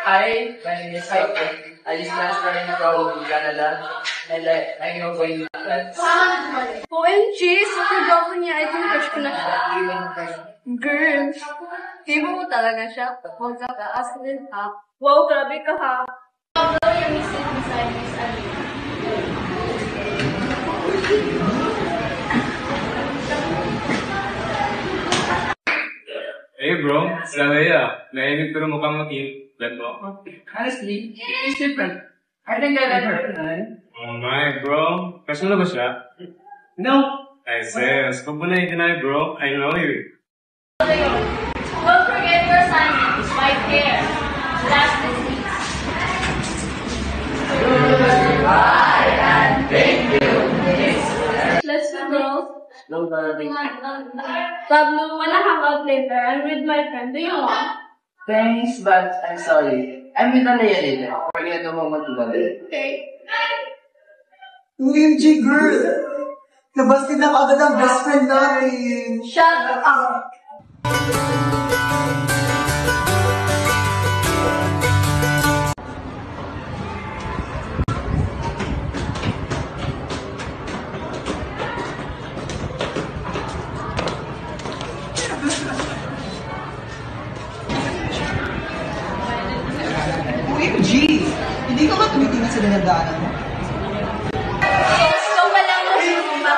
Hi, my name is Hyper. I just transferred from Canada. And I'm not going back. OMG, super gwapo niya. I think crush ko na siya. Girl, tipo mo talaga siya. Huwag ka ka-ask din ha. Wow, grabe ka ha. Although you're missing beside Miss Alina. Hey bro, Salaya. Nainig pero mukhang makin. Let mo. Honestly, it's different. I think I like her. Oh my bro. Crush mo na ba siya? No. I says, kung mo na i-deny bro, I know you. Don't forget your assignment. It's white hair. Last disease. Goodbye and thank you. Let's go. No, Pablo, wanna hang out later? I'm with my friend. Do you want? thanks, but I'm sorry. I'm with Alea later. Pwede na mo matulad. Okay. OMG, girl! Nabasted na agad ang best friend namin! Shut up. OMG! Hindi ka ba tumitingin sa dinadaanan mo? So, walang masumba.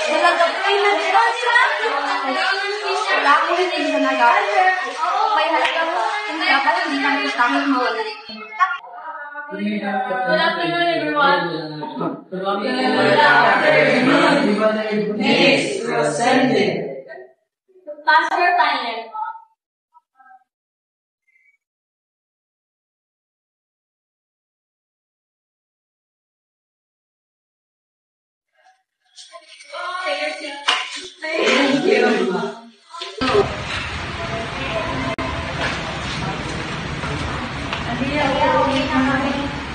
Talaga po ay nagpasa. Wala akong hindi sa nag-aaral. May halaga mo. Dapat hindi namin takot mawala. Good afternoon, everyone. Good afternoon, Miss Rosende. Pass your timer. Take your seat. Thank you.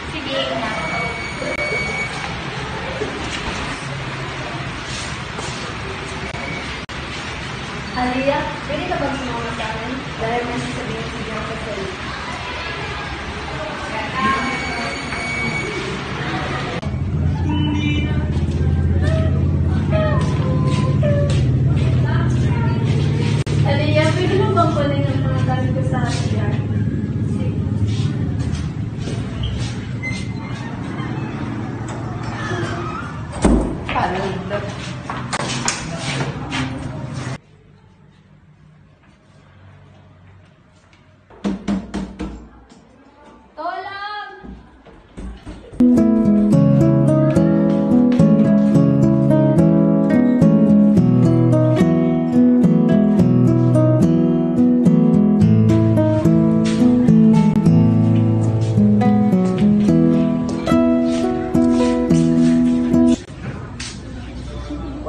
Sige. Aliyah, pwede ka bang sumama sa akin? Dahil may sasabihin si Bianca sa'yo. Aliyah, pwede mo bang kunin ang mga gamit ko sa CR? Tolang!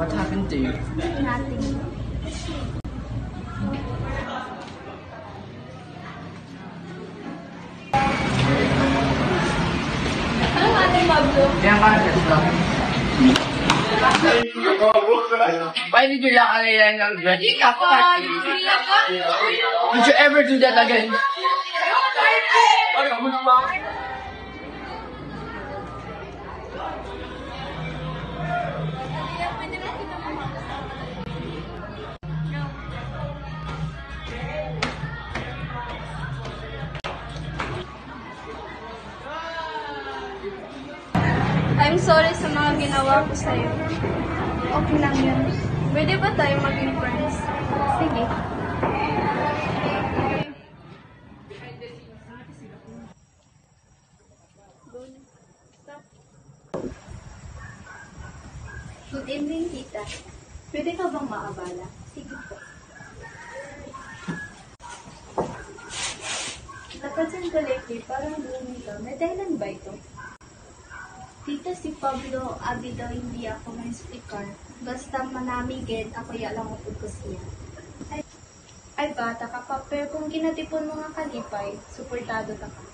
What happened to you? Nothing. Anong ating Pablo? Kaya ka, let's go. Why did you lock Alea ng dress? Did you ever do that again? I'm sorry sa mga ginawa ko sa'yo. Okay lang yun. Pwede ba tayo maging friends? Sige. Good evening, tita. Pwede ka bang maabala? Sige po. Napansin ko lately, parang blooming ka. May dahilan ba ito? Tita, si Pablo, abi daw hindi ako may speaker. Basta manamigin, ako lang upod ko siya. Ay, bata ka pa, pero kung ginatipon mo nga kalipay, suportado ka ka.